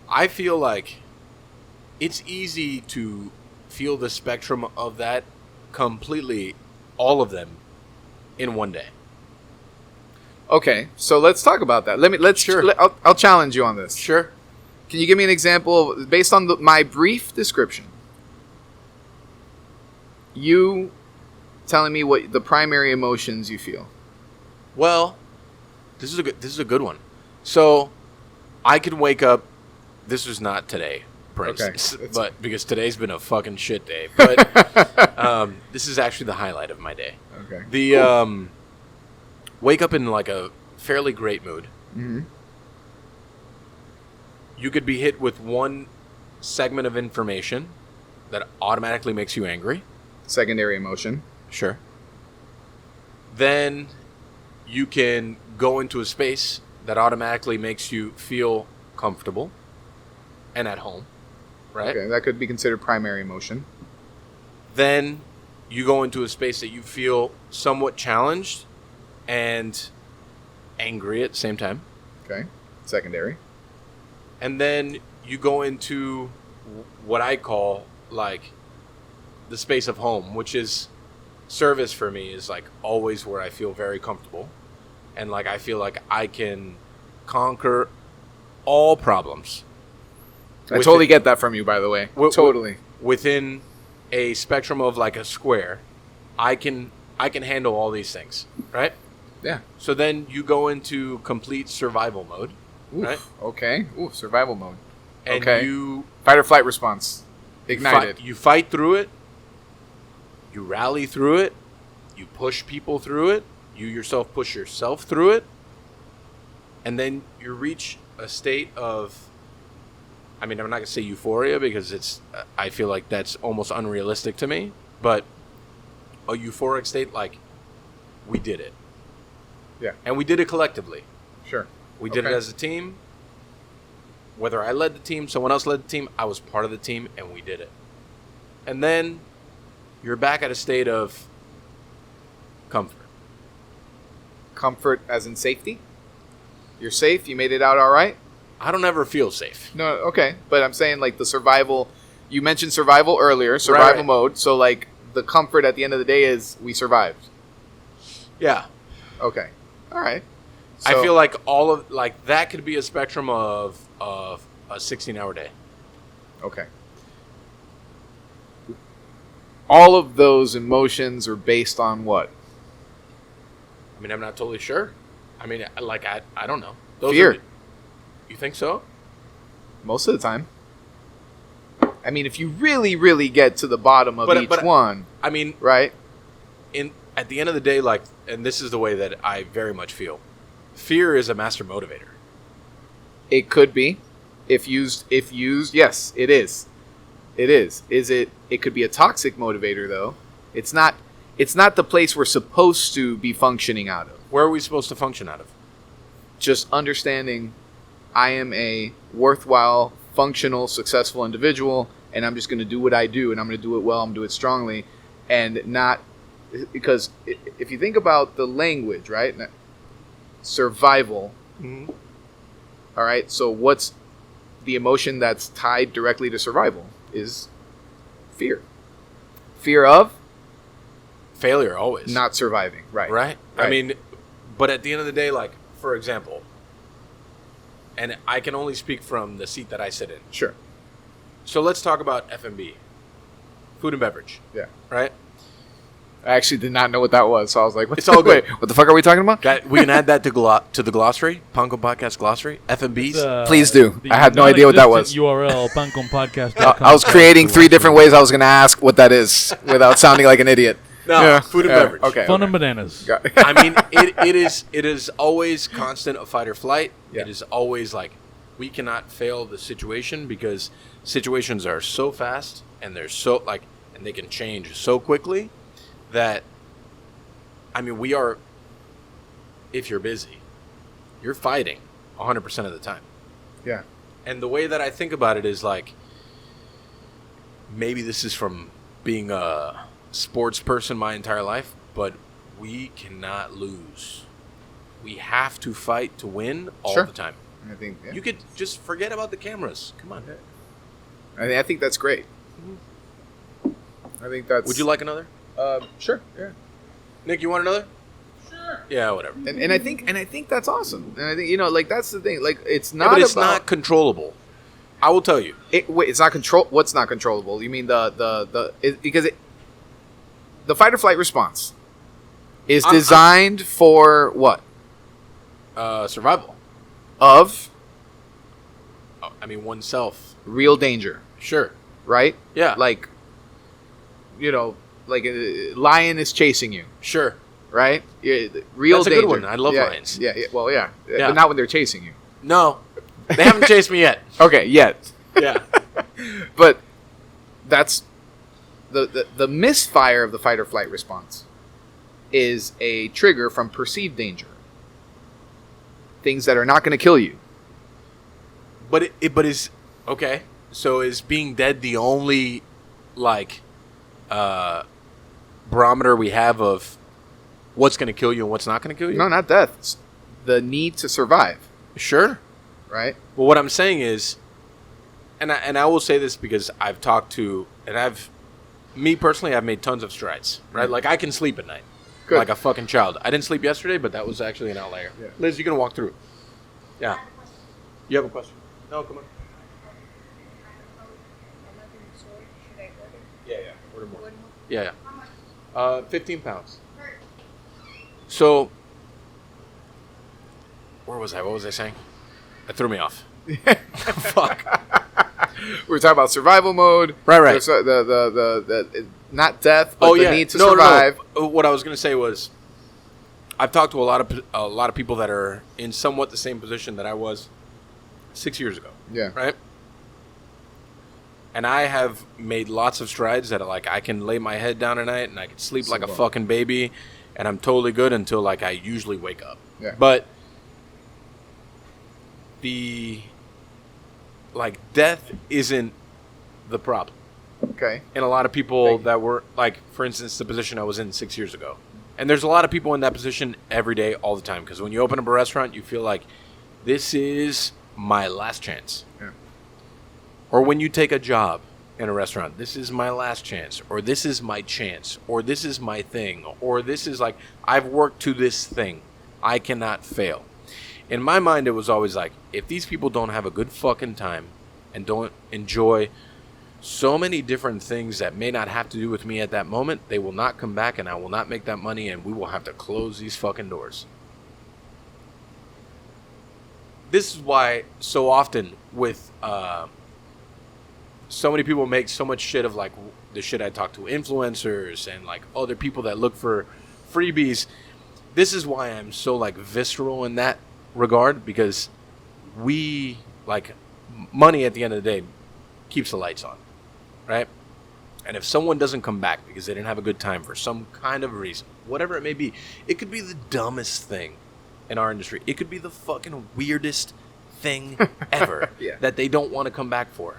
I feel like it's easy to feel the spectrum of that completely, all of them, in one day. Okay, so let's talk about that. I'll challenge you on this. Sure. Can you give me an example based on my brief description? You telling me what the primary emotions you feel. Well, this is a good one. So, I could wake up. This was not today, for instance, but because today's been a fucking shit day. But this is actually the highlight of my day. Okay. Wake up in like a fairly great mood. Mm-hmm. You could be hit with one segment of information that automatically makes you angry. Secondary emotion. Sure. Then you can go into a space that automatically makes you feel comfortable and at home, right? Okay, that could be considered primary emotion. Then you go into a space that you feel somewhat challenged and angry at the same time. Okay, secondary. And then you go into what I call like the space of home, which is service for me is like always where I feel very comfortable. And like I feel like I can conquer all problems. I totally get that from you, by the way. Totally. Within a spectrum of like a square, I can handle all these things, right? Yeah. So then you go into complete survival mode, right? Okay. Ooh, survival mode. And you fight or flight response ignited. You fight through it. You rally through it. You push people through it. You yourself push yourself through it. And then you reach a state of, I mean, I'm not going to say euphoria because I feel like that's almost unrealistic to me, but a euphoric state like we did it. Yeah. And we did it collectively. Sure. We did it as a team. Whether I led the team, someone else led the team, I was part of the team, and we did it. And then you're back at a state of comfort. Comfort as in safety? You're safe? You made it out all right? I don't ever feel safe. No, okay. But I'm saying like the survival, you mentioned survival earlier, survival mode. So like the comfort at the end of the day is we survived. Yeah. Okay. All right. So, I feel like all of like that could be a spectrum of a 16-hour day. Okay. All of those emotions are based on what? I mean, I'm not totally sure. I mean, like I don't know. Fear. You think so? Most of the time. I mean, if you really, really get to the bottom of each one. I mean, right? At the end of the day, like, and this is the way that I very much feel. Fear is a master motivator. It could be. If used, yes, it is. It is. It could be a toxic motivator though. It's not the place we're supposed to be functioning out of. Where are we supposed to function out of? Just understanding I am a worthwhile, functional, successful individual, and I'm just going to do what I do, and I'm going to do it well, I'm going to do it strongly, and not... Because if you think about the language, right? Survival. Mm-hmm. All right, so what's the emotion that's tied directly to survival is fear. Fear of? Failure, always. Not surviving, right. I mean, but at the end of the day, like, for example, and I can only speak from the seat that I sit in. Sure. So let's talk about F&B, food and beverage. Yeah. Right? I actually did not know what that was, so I was like, it's all good. What the fuck are we talking about? We can add that to the glossary, Pancom Podcast glossary, F&Bs. Please do. I had no idea what that was. URL, pancompodcast.com. I was creating 3 different ways I was going to ask what that is without sounding like an idiot. No, food and beverage. Okay. Fun and bananas. I mean, it is always constant of fight or flight. Yeah. It is always like we cannot fail the situation because situations are so fast and they're so like and they can change so quickly that I mean we are. If you're busy, you're fighting 100% of the time. Yeah. And the way that I think about it is like maybe this is from being a sports person my entire life, but we cannot lose. We have to fight to win all the time. I think You could just forget about the cameras. Come on. I think that's great. I think that's. Would you like another? Sure. Yeah. Nick, you want another? Sure. Yeah, whatever. And I think that's awesome. And I think like that's the thing. Like it's not. Yeah, but it's about, not controllable. I will tell you. Wait, it's not control. What's not controllable? You mean because the fight or flight response is designed for what? Survival. Of I mean, oneself. real danger, Sure. right? Yeah. Like, like a lion is chasing you, Sure. right? Real That's a danger. good one. I love Yeah, lions. Yeah. Well, yeah. Yeah. But not when they're chasing you. No, they haven't chased me yet. Okay. Yet. Yeah. But that's the misfire of the fight or flight response is a trigger from perceived danger. Things that are not going to kill you. But is okay. So is being dead the only barometer we have of what's going to kill you and what's not going to kill you? No, not death. It's the need to survive, Sure. right? Well, what I'm saying is, and I will say this because I've talked to, and me personally, I've made tons of strides, right? Like I can sleep at night, Good. like a fucking child. I didn't sleep yesterday, but that was actually an outlier. Yeah. Liz, you gonna walk through? Yeah. You have a question? No, come on. Yeah. Order more. Yeah. 15 pounds. So, where was I? What was I saying? That threw me off. Fuck. We were talking about survival mode. Right, right. The not death, but the need to No, survive. No. What I was going to say was, I've talked to a lot of people that are in somewhat the same position that I was 6 years ago. Yeah. Right. And I have made lots of strides that are like I can lay my head down at night and I can sleep like a fucking baby, and I'm totally good until like I usually wake up. Yeah. But death isn't the problem. Okay. And a lot of people that were like, for instance, the position I was in 6 years ago. And there's a lot of people in that position every day, all the time. Because when you open up a restaurant, you feel like this is my last chance. Yeah. Or when you take a job in a restaurant, this is my last chance. Or this is my chance. Or this is my thing. Or this is like, I've worked to this thing. I cannot fail. In my mind, it was always like, if these people don't have a good fucking time and don't enjoy so many different things that may not have to do with me at that moment, they will not come back and I will not make that money and we will have to close these fucking doors. This is why so often with so many people make so much shit of like the shit I talk to influencers and like other people that look for freebies. This is why I'm so like visceral in that regard, because we like money at the end of the day keeps the lights on, right? And if someone doesn't come back because they didn't have a good time for some kind of reason, whatever it may be, it could be the dumbest thing in our industry. It could be the fucking weirdest thing ever Yeah. that they don't want to come back for.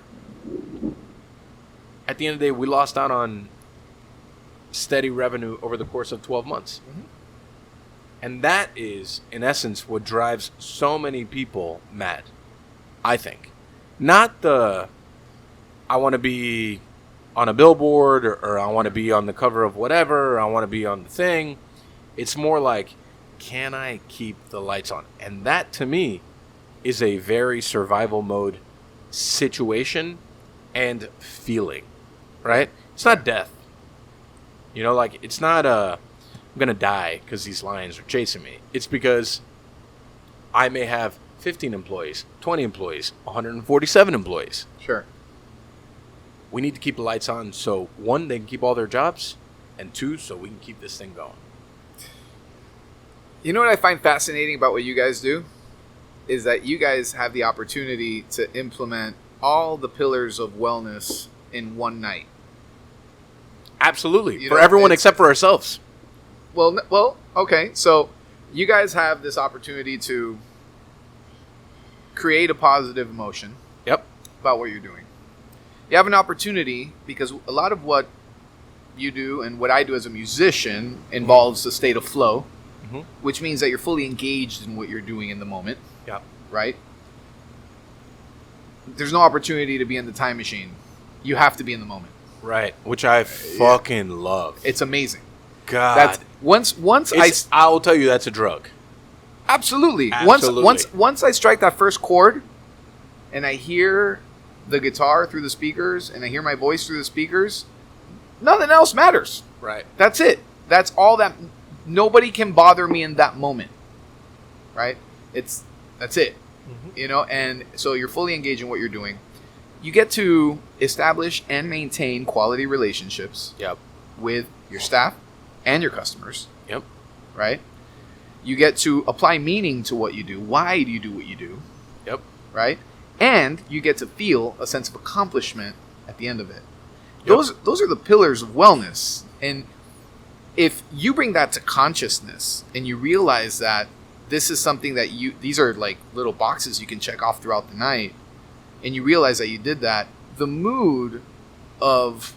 At the end of the day, we lost out on steady revenue over the course of 12 months. Mm-hmm. And that is, in essence, what drives so many people mad, I think. Not the, I want to be on a billboard, or I want to be on the cover of whatever, or I want to be on the thing. It's more like, can I keep the lights on? And that, to me, is a very survival mode situation and feeling, right? It's not death. You know, like, it's not I'm going to die because these lions are chasing me. It's because I may have 15 employees, 20 employees, 147 employees. Sure. We need to keep the lights on so, one, they can keep all their jobs, and two, so we can keep this thing going. You know what I find fascinating about what you guys do? Is that you guys have the opportunity to implement all the pillars of wellness in one night. Absolutely. You For know, everyone it's- except for ourselves. Well, okay. So you guys have this opportunity to create a positive emotion Yep. about what you're doing. You have an opportunity because a lot of what you do and what I do as a musician involves a state of flow, Mhm. which means that you're fully engaged in what you're doing in the moment, Yep. right? there's no opportunity to be in the time machine. You have to be in the moment. Right, which I fucking love. It's amazing. God, That's once I will tell you that's a drug. Absolutely. Absolutely. Once I strike that first chord, and I hear the guitar through the speakers, and I hear my voice through the speakers, nothing else matters. Right. That's it. That's all that. Nobody can bother me in that moment. Right. That's it. Mm-hmm. And so you're fully engaged in what you're doing. You get to establish and maintain quality relationships. Yep. With your staff and your customers. Yep. Right. You get to apply meaning to what you do. Why do you do what you do? Yep. Right? And you get to feel a sense of accomplishment at the end of it. Yep. Those are the pillars of wellness. And if you bring that to consciousness and you realize that this is something that these are like little boxes you can check off throughout the night, and you realize that you did that, the mood of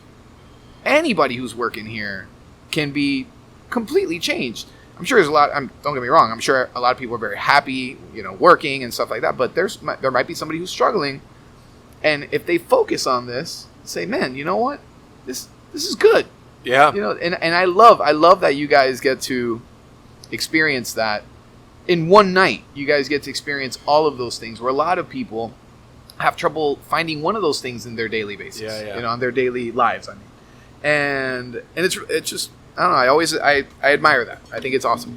anybody who's working here can be completely changed. I'm sure there's a lot. Don't get me wrong. I'm sure a lot of people are very happy, working and stuff like that. But there might be somebody who's struggling, and if they focus on this, say, "Man, you know what? This is good." Yeah. And I love that you guys get to experience that in one night. You guys get to experience all of those things, where a lot of people have trouble finding one of those things in their daily basis. Yeah. On their daily lives. I mean, and it's just. I don't know. I admire that. I think it's awesome.